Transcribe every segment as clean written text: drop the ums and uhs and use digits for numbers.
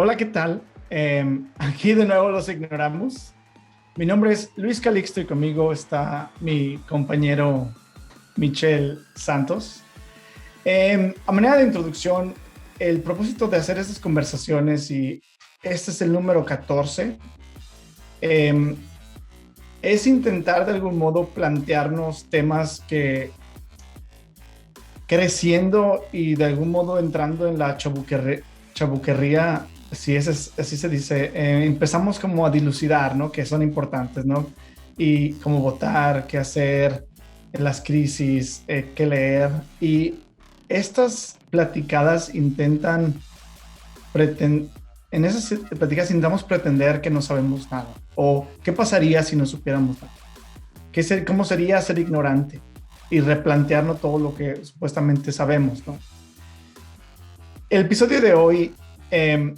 Hola, ¿qué tal? Aquí de nuevo los ignoramos. Mi nombre es Luis Calixto y conmigo está mi compañero Michel Santos. A manera de introducción, el propósito de hacer estas conversaciones, y este es el número 14, eh, es intentar de algún modo plantearnos temas que creciendo y de algún modo entrando en la chabuquerría, si así se dice, empezamos como a dilucidar, ¿no? Que son importantes, ¿no? Y cómo votar, qué hacer en las crisis, qué leer. Y estas platicadas intentan, preten- en esas platicadas intentamos pretender que no sabemos nada. O qué pasaría si no supiéramos nada. ¿Cómo sería ser ignorante? Y replantearnos todo lo que supuestamente sabemos, ¿no? El episodio de hoy eh,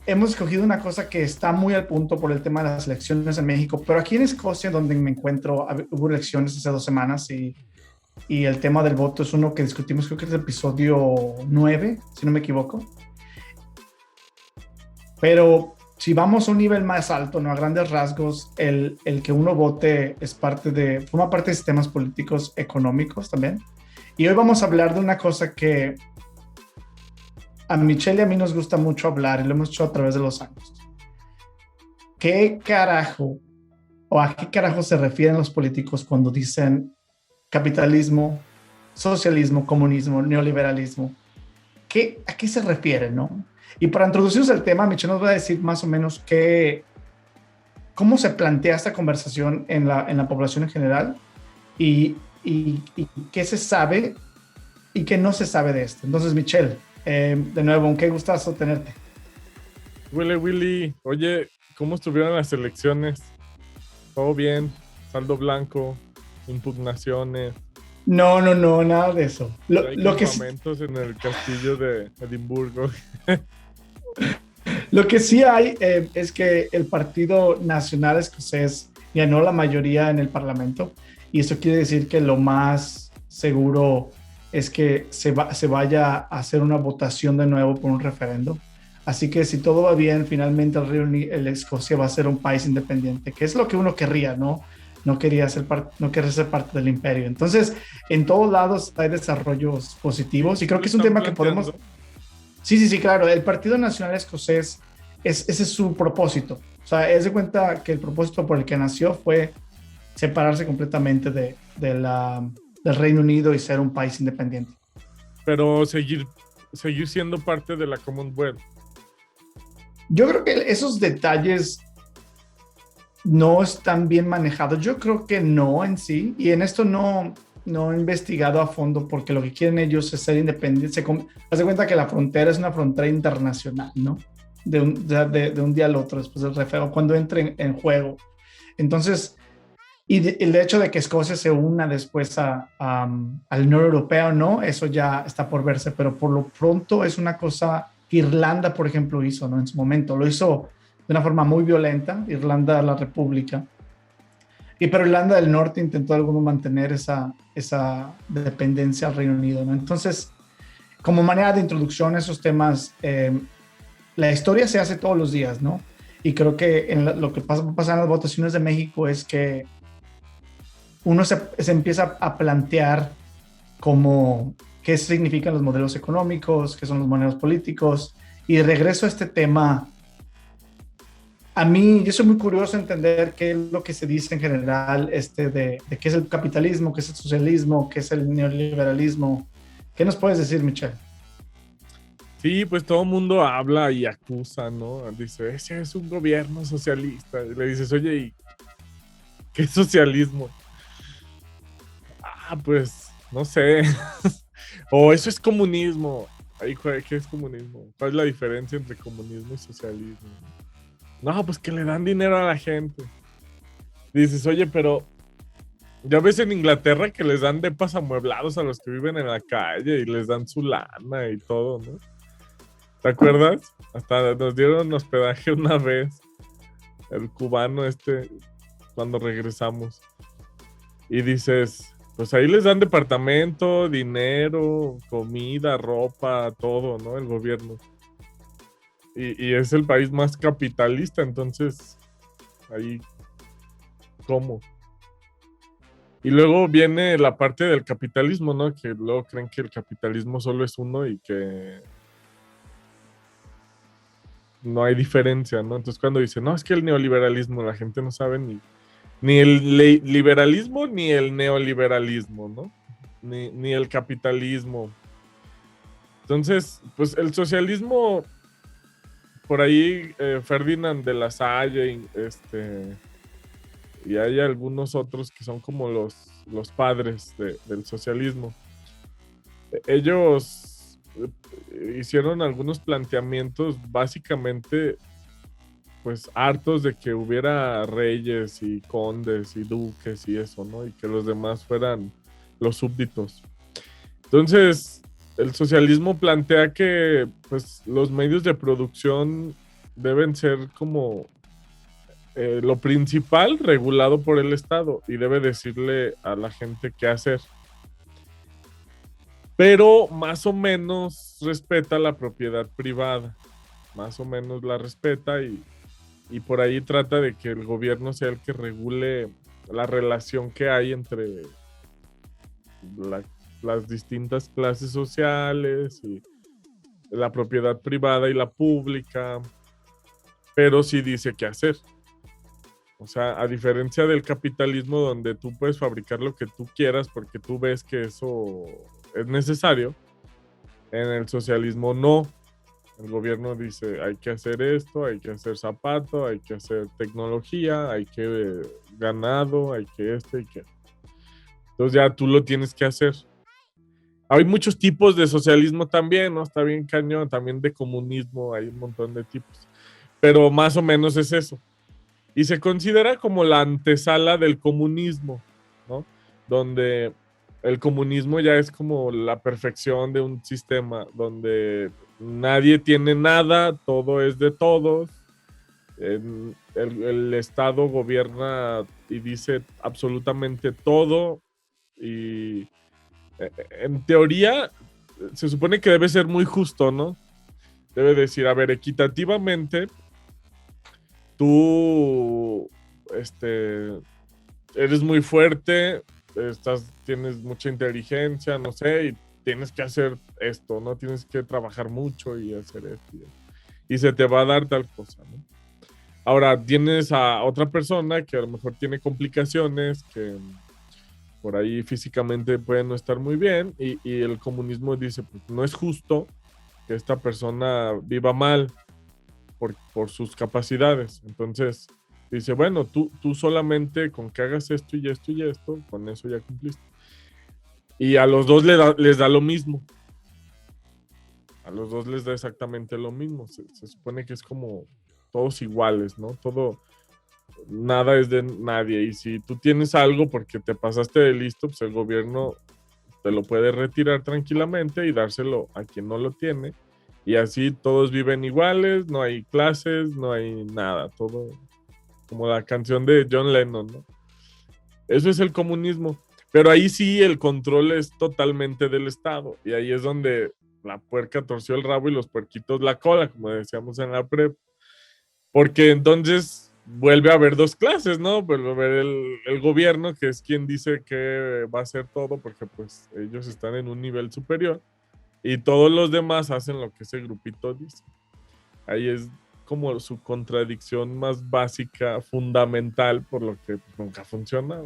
hemos escogido una cosa que está muy al punto por el tema de las elecciones en México, pero aquí en Escocia, donde me encuentro, hubo elecciones hace 2 semanas y el tema del voto es uno que discutimos, creo que es el episodio 9, si no me equivoco. Pero si vamos a un nivel más alto, ¿no? A grandes rasgos, el que uno vote forma parte de sistemas políticos económicos también. Y hoy vamos a hablar de una cosa que a Michelle y a mí nos gusta mucho hablar y lo hemos hecho a través de los años. ¿Qué carajo o a qué carajo se refieren los políticos cuando dicen capitalismo, socialismo, comunismo, neoliberalismo? ¿A qué se refieren, no? Y para introducirnos al tema, Michelle nos va a decir más o menos cómo se plantea esta conversación en la población en general y qué se sabe y qué no se sabe de esto. Entonces, Michelle, de nuevo, qué gustazo tenerte. Willy, oye, ¿cómo estuvieron las elecciones? ¿Todo bien? ¿Saldo blanco? ¿Impugnaciones? No, no, no, nada de eso. ¿Y hay campamentos en el castillo de Edimburgo? Lo que sí hay es que el Partido Nacional Escocés ganó la mayoría en el Parlamento y eso quiere decir que lo más seguro es que se vaya a hacer una votación de nuevo por un referendo. Así que si todo va bien, finalmente el Escocia va a ser un país independiente, que es lo que uno querría, ¿no? No quería ser parte del imperio. Entonces, en todos lados hay desarrollos positivos y creo que es un tema que podemos. Sí, sí, sí, claro. El Partido Nacional Escocés, ese es su propósito. O sea, es de cuenta que el propósito por el que nació fue separarse completamente del Reino Unido y ser un país independiente. Pero seguir siendo parte de la Commonwealth. Yo creo que esos detalles no están bien manejados. Yo creo que no en sí. Y en esto no he investigado a fondo porque lo que quieren ellos es ser independientes. Haz de cuenta que la frontera es una frontera internacional, ¿no? De un día al otro después del referéndum, cuando entre en juego. Entonces, el hecho de que Escocia se una después al Unión Europea, ¿no? Eso ya está por verse, pero por lo pronto es una cosa que Irlanda, por ejemplo, hizo, ¿no? En su momento, lo hizo de una forma muy violenta, Irlanda, la República, pero Irlanda del Norte intentó de alguno mantener esa dependencia al Reino Unido, ¿no? Entonces, como manera de introducción a esos temas, la historia se hace todos los días, ¿no? Y creo que lo que pasa en las votaciones de México es que uno se empieza a plantear como qué significan los modelos económicos, qué son los modelos políticos, y regreso a este tema. A mí, yo soy muy curioso de entender qué es lo que se dice en general de qué es el capitalismo, qué es el socialismo, qué es el neoliberalismo. ¿Qué nos puedes decir, Michelle? Sí, pues todo el mundo habla y acusa, ¿no? Dice, ese es un gobierno socialista. Y le dices, oye, ¿y qué es socialismo? Ah, pues, no sé. O eso es comunismo. Ay, ¿qué es comunismo? ¿Cuál es la diferencia entre comunismo y socialismo? No, pues que le dan dinero a la gente. Dices, oye, pero ya ves en Inglaterra que les dan depas amueblados a los que viven en la calle y les dan su lana y todo, ¿no? ¿Te acuerdas? Hasta nos dieron hospedaje una vez, el cubano cuando regresamos. Y dices, pues ahí les dan departamento, dinero, comida, ropa, todo, ¿no? El gobierno. y es el país más capitalista, entonces ahí, ¿cómo? Y luego viene la parte del capitalismo, ¿no? Que luego creen que el capitalismo solo es uno y que no hay diferencia, ¿no? Entonces cuando dicen, no, es que el neoliberalismo, la gente no sabe ni el liberalismo ni el neoliberalismo, ¿no? Ni el capitalismo. Entonces, pues el socialismo, por ahí Ferdinand de la Salle, y hay algunos otros que son como los padres del socialismo. Ellos hicieron algunos planteamientos básicamente pues hartos de que hubiera reyes y condes y duques y eso, ¿no? Y que los demás fueran los súbditos. Entonces, el socialismo plantea que pues los medios de producción deben ser como lo principal regulado por el Estado y debe decirle a la gente qué hacer. Pero más o menos respeta la propiedad privada, más o menos la respeta y por ahí trata de que el gobierno sea el que regule la relación que hay entre las distintas clases sociales y la propiedad privada y la pública, pero sí dice qué hacer. O sea, a diferencia del capitalismo donde tú puedes fabricar lo que tú quieras porque tú ves que eso es necesario, en el socialismo no. El gobierno dice, hay que hacer esto, hay que hacer zapato, hay que hacer tecnología, hay que ganado, hay que esto, hay que... Entonces ya tú lo tienes que hacer. Hay muchos tipos de socialismo también, ¿no? Está bien cañón, también de comunismo, hay un montón de tipos. Pero más o menos es eso. Y se considera como la antesala del comunismo, ¿no? Donde el comunismo ya es como la perfección de un sistema, donde nadie tiene nada, todo es de todos, el Estado gobierna y dice absolutamente todo y en teoría se supone que debe ser muy justo, ¿no? Debe decir, a ver, equitativamente, tú eres muy fuerte, tienes mucha inteligencia, no sé, y tienes que hacer esto, ¿no? Tienes que trabajar mucho y hacer esto. Y se te va a dar tal cosa, ¿no? Ahora tienes a otra persona que a lo mejor tiene complicaciones, que por ahí físicamente puede no estar muy bien, y el comunismo dice, pues no es justo que esta persona viva mal por sus capacidades. Entonces dice, bueno, tú solamente con que hagas esto y esto y esto, con eso ya cumpliste. Y a los dos les da lo mismo. A los dos les da exactamente lo mismo. Se supone que es como todos iguales, ¿no? Nada es de nadie. Y si tú tienes algo porque te pasaste de listo, pues el gobierno te lo puede retirar tranquilamente y dárselo a quien no lo tiene. Y así todos viven iguales, no hay clases, no hay nada. Todo como la canción de John Lennon, ¿no? Eso es el comunismo. Pero ahí sí el control es totalmente del Estado. Y ahí es donde la puerca torció el rabo y los puerquitos la cola, como decíamos en la prep. Porque entonces vuelve a haber dos clases, ¿no? Vuelve a haber el gobierno, que es quien dice que va a hacer todo, porque pues ellos están en un nivel superior. Y todos los demás hacen lo que ese grupito dice. Ahí es como su contradicción más básica, fundamental, por lo que pues, nunca funciona.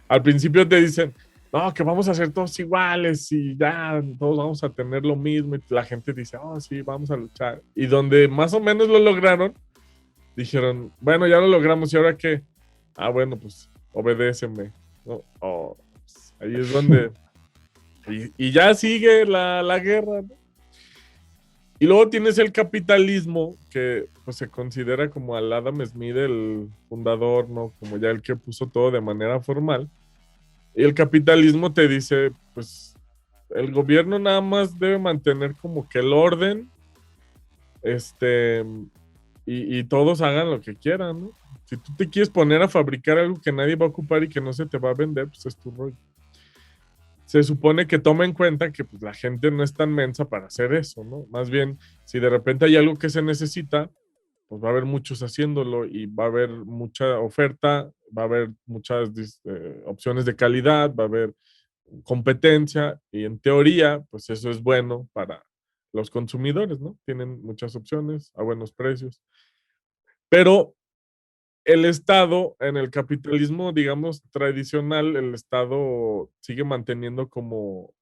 Al principio te dicen, no, que vamos a ser todos iguales y ya, todos vamos a tener lo mismo. Y la gente dice, oh, sí, vamos a luchar. Y donde más o menos lo lograron, dijeron, bueno, ya lo logramos, ¿y ahora qué? Ah, bueno, pues obedéceme, ¿no? Oh, pues, ahí es donde... y ya sigue la guerra, ¿no? Y luego tienes el capitalismo, que pues se considera como al Adam Smith el fundador, ¿no? Como ya el que puso todo de manera formal. Y el capitalismo te dice, pues, el gobierno nada más debe mantener como que el orden, y todos hagan lo que quieran, ¿no? Si tú te quieres poner a fabricar algo que nadie va a ocupar y que no se te va a vender, pues es tu rollo. se supone que toma en cuenta que pues, la gente no es tan mensa para hacer eso, ¿no? Más bien, si de repente hay algo que se necesita, pues va a haber muchos haciéndolo y va a haber mucha oferta, va a haber muchas opciones de calidad, va a haber competencia y en teoría, pues eso es bueno para los consumidores, ¿no? Tienen muchas opciones a buenos precios. Pero el Estado, en el capitalismo, digamos, tradicional, el Estado sigue manteniendo como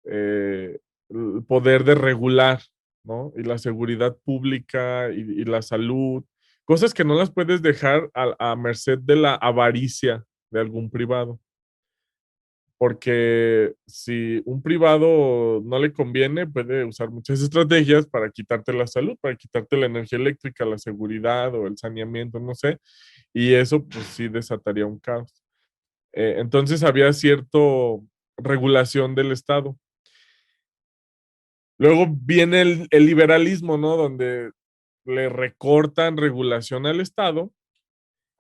eh, el poder de regular, ¿no? Y la seguridad pública y la salud, cosas que no las puedes dejar a merced de la avaricia de algún privado. Porque si un privado no le conviene, puede usar muchas estrategias para quitarte la salud, para quitarte la energía eléctrica, la seguridad o el saneamiento, no sé, y eso pues sí desataría un caos. Entonces había cierto regulación del Estado. Luego viene el liberalismo, ¿no? Donde le recortan regulación al Estado.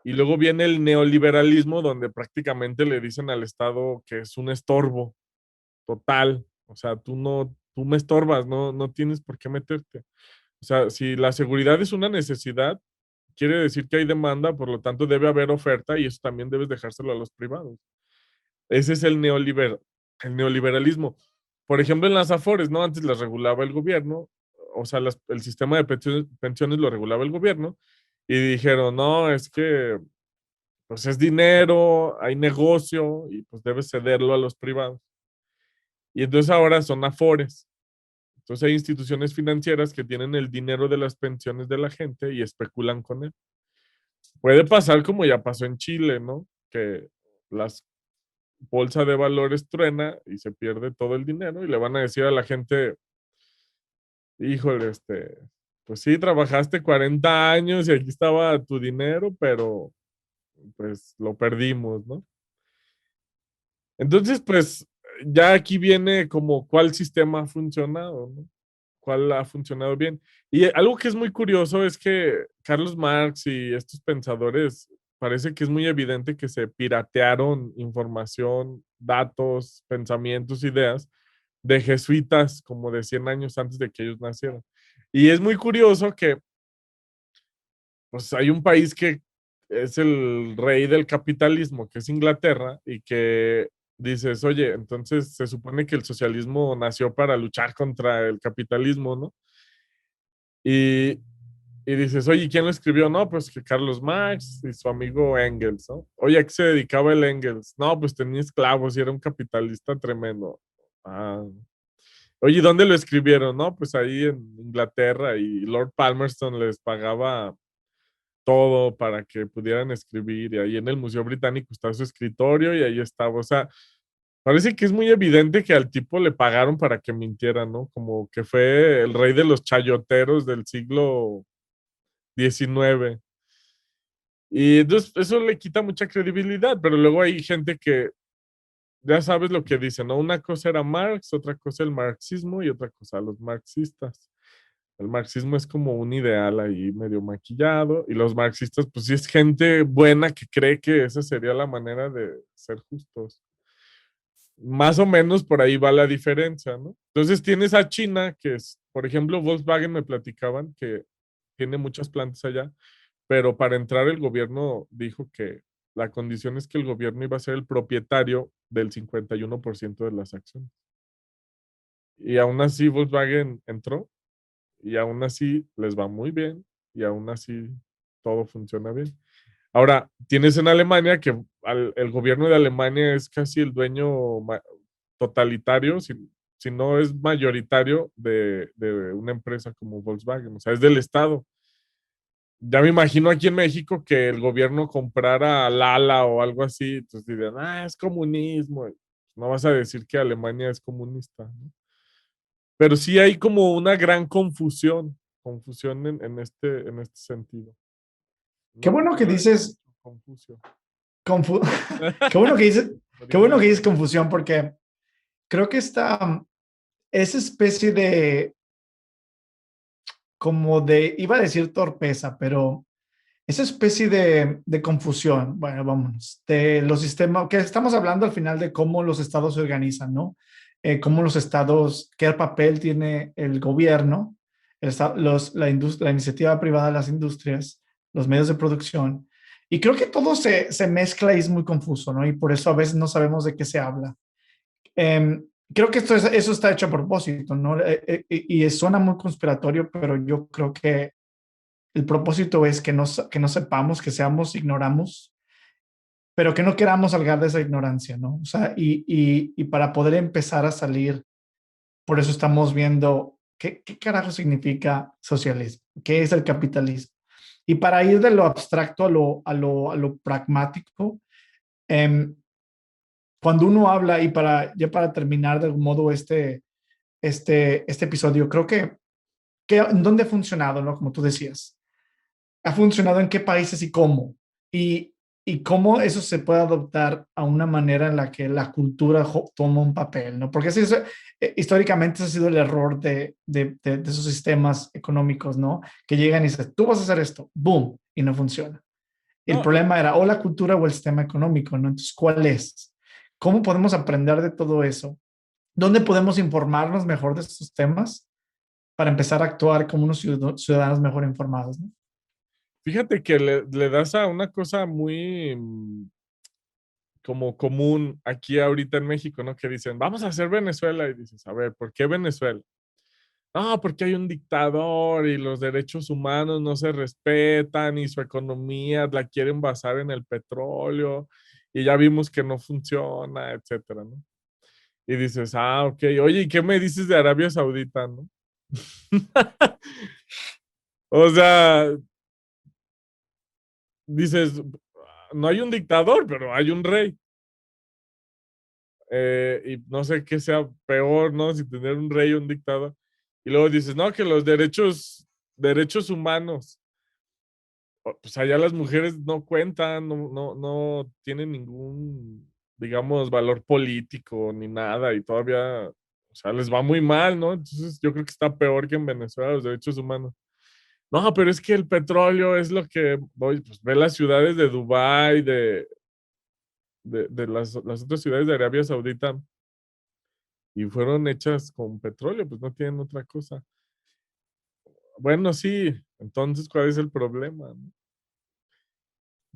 Y luego viene el neoliberalismo, donde prácticamente le dicen al Estado que es un estorbo total. O sea, tú me estorbas, no tienes por qué meterte. O sea, si la seguridad es una necesidad, quiere decir que hay demanda, por lo tanto debe haber oferta y eso también debes dejárselo a los privados. Ese es el neoliberalismo. Por ejemplo, en las Afores, ¿no? Antes las regulaba el gobierno, o sea, el sistema de pensiones lo regulaba el gobierno, y dijeron, no, es que pues es dinero, hay negocio, y pues debes cederlo a los privados. Y entonces ahora son Afores. Entonces hay instituciones financieras que tienen el dinero de las pensiones de la gente y especulan con él. Puede pasar como ya pasó en Chile, ¿no? Que las bolsa de valores truena y se pierde todo el dinero y le van a decir a la gente, híjole, pues sí, trabajaste 40 años y aquí estaba tu dinero, pero pues lo perdimos, ¿no? Entonces, pues ya aquí viene como cuál sistema ha funcionado, ¿no? Cuál ha funcionado bien. Y algo que es muy curioso es que Carlos Marx y estos pensadores parece que es muy evidente que se piratearon información, datos, pensamientos, ideas de jesuitas como de 100 años antes de que ellos nacieran. Y es muy curioso que pues hay un país que es el rey del capitalismo, que es Inglaterra, y que dices, oye, entonces se supone que el socialismo nació para luchar contra el capitalismo, ¿no? Y, y dices, oye, ¿quién lo escribió? No, pues que Carlos Marx y su amigo Engels, ¿no? Oye, ¿a qué se dedicaba el Engels? No, pues tenía esclavos y era un capitalista tremendo. Ah. Oye, ¿dónde lo escribieron? No, pues ahí en Inglaterra y Lord Palmerston les pagaba todo para que pudieran escribir y ahí en el Museo Británico está su escritorio y ahí estaba, o sea, parece que es muy evidente que al tipo le pagaron para que mintiera, ¿no? Como que fue el rey de los chayoteros del siglo XIX. Y entonces eso le quita mucha credibilidad, pero luego hay gente que ya sabes lo que dice, ¿no? Una cosa era Marx, otra cosa el marxismo y otra cosa los marxistas. El marxismo es como un ideal ahí medio maquillado y los marxistas pues sí es gente buena que cree que esa sería la manera de ser justos. Más o menos por ahí va la diferencia, ¿no? Entonces tienes a China, que es, por ejemplo, Volkswagen me platicaban que tiene muchas plantas allá, pero para entrar el gobierno dijo que la condición es que el gobierno iba a ser el propietario del 51% de las acciones. Y aún así Volkswagen entró y aún así les va muy bien y aún así todo funciona bien. Ahora, tienes en Alemania que el gobierno de Alemania es casi el dueño totalitario, si no es mayoritario de una empresa como Volkswagen, o sea, es del Estado. Ya me imagino aquí en México que el gobierno comprara Lala o algo así, entonces dirían, ah, es comunismo. No vas a decir que Alemania es comunista, ¿no? Pero sí hay como una gran confusión en este sentido. Qué No, bueno que dices, Confucio. confu- qué bueno que dices, qué bueno que dices confusión, porque creo que esa especie de, como de, iba a decir torpeza, pero esa especie de confusión, bueno, vámonos, de los sistemas, que estamos hablando al final de cómo los estados se organizan, ¿no? Cómo los estados, qué papel tiene el gobierno, la iniciativa privada de las industrias, los medios de producción. Y creo que todo se mezcla y es muy confuso, ¿no? Y por eso a veces no sabemos de qué se habla. Creo que eso está hecho a propósito, ¿no? Y suena muy conspiratorio, pero yo creo que el propósito es que no sepamos, que seamos, ignoramos, pero que no queramos salgar de esa ignorancia, ¿no? O sea, y para poder empezar a salir, por eso estamos viendo qué carajo significa socialismo, qué es el capitalismo. Y para ir de lo abstracto a lo pragmático, eh, cuando uno habla, y ya para terminar de algún modo este episodio, creo que en dónde ha funcionado, ¿no? Como tú decías, ha funcionado en qué países y cómo. Y, y cómo eso se puede adoptar a una manera en la que la cultura toma un papel, ¿no? Porque históricamente ese ha sido el error de esos sistemas económicos, ¿no? Que llegan y dicen, tú vas a hacer esto, boom, y no funciona. El No, problema era o la cultura o el sistema económico, ¿no? Entonces, ¿cuál es? ¿Cómo podemos aprender de todo eso? ¿Dónde podemos informarnos mejor de estos temas para empezar a actuar como unos ciudadanos mejor informados, ¿no? fíjate que le das a una cosa muy como común aquí ahorita en México, ¿no? Que dicen, vamos a hacer Venezuela. Y dices, a ver, ¿por qué Venezuela? No, porque hay un dictador y los derechos humanos no se respetan y su economía la quieren basar en el petróleo y ya vimos que no funciona, etcétera, ¿no? Y dices, ah, ok, oye, ¿y qué me dices de Arabia Saudita, no? O sea, dices, no hay un dictador, pero hay un rey. Y no sé qué sea peor, ¿no? Si tener un rey o un dictador. Y luego dices, no, que los derechos humanos, pues allá las mujeres no cuentan, no tienen ningún, digamos, valor político ni nada y todavía, o sea, les va muy mal, ¿no? Entonces yo creo que está peor que en Venezuela los derechos humanos. No, pero es que el petróleo es lo que, oye, pues ve las ciudades de Dubái, de las otras ciudades de Arabia Saudita y fueron hechas con petróleo, pues no tienen otra cosa. Bueno, sí, entonces, ¿cuál es el problema, no?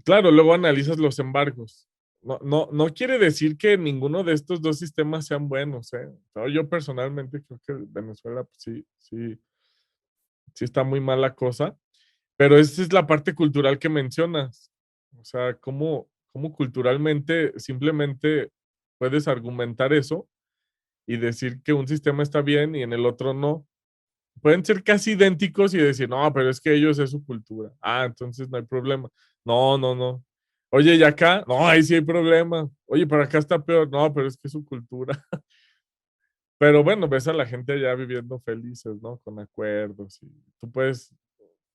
Claro, luego analizas los embargos. No quiere decir que ninguno de estos dos sistemas sean buenos, ¿eh? No, yo personalmente creo que Venezuela, pues, sí está muy mal la cosa, pero esa es la parte cultural que mencionas. O sea, cómo culturalmente simplemente puedes argumentar eso y decir que un sistema está bien y en el otro no. Pueden ser casi idénticos y decir, no, pero es que ellos es su cultura. Ah, entonces no hay problema. No. Oye, ¿y acá? No, ahí sí hay problema. Oye, pero acá está peor. No, pero es que es su cultura. Pero bueno, ves a la gente allá viviendo felices, ¿no? Con acuerdos. Y tú puedes,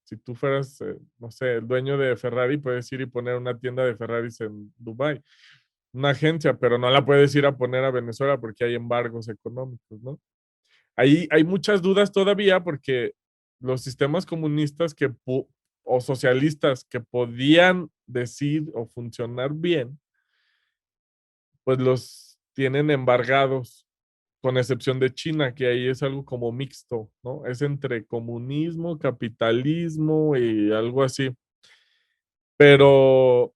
si tú fueras, no sé, el dueño de Ferrari, puedes ir y poner una tienda de Ferraris en Dubái, una agencia, pero no la puedes ir a poner a Venezuela porque hay embargos económicos, ¿no? Ahí hay muchas dudas todavía porque los sistemas comunistas o socialistas que podían decir o funcionar bien, pues los tienen embargados, con excepción de China, que ahí es algo como mixto, ¿no? Es entre comunismo, capitalismo y algo así. Pero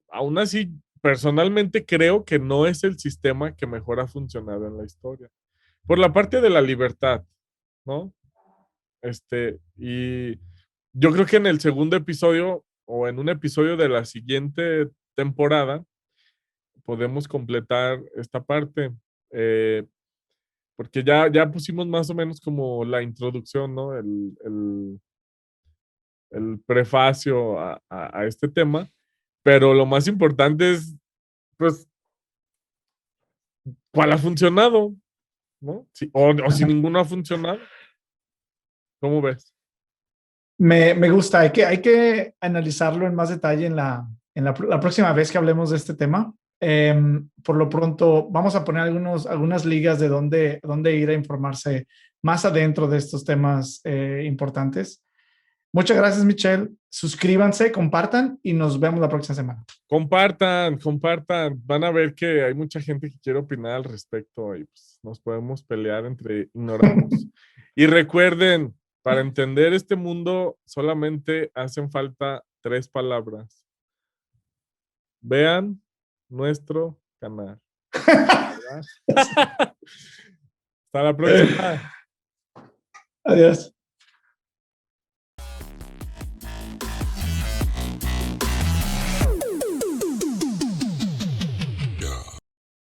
aún así, personalmente creo que no es el sistema que mejor ha funcionado en la historia. Por la parte de la libertad, ¿no? Y yo creo que en el segundo episodio o en un episodio de la siguiente temporada podemos completar esta parte, eh, porque ya pusimos más o menos como la introducción, ¿no? El prefacio a este tema, pero lo más importante es, pues, ¿cuál ha funcionado? ¿No? O si ninguno ha funcionado, ¿cómo ves? Me gusta, hay que analizarlo en más detalle la próxima vez que hablemos de este tema. Por lo pronto, vamos a poner algunas ligas de dónde ir a informarse más adentro de estos temas importantes. Muchas gracias, Michelle. Suscríbanse, compartan y nos vemos la próxima semana. Compartan. Van a ver que hay mucha gente que quiere opinar al respecto y pues, nos podemos pelear entre ignorados. Y recuerden, para entender este mundo solamente hacen falta 3 palabras. Vean nuestro canal. Hasta la próxima. Adiós.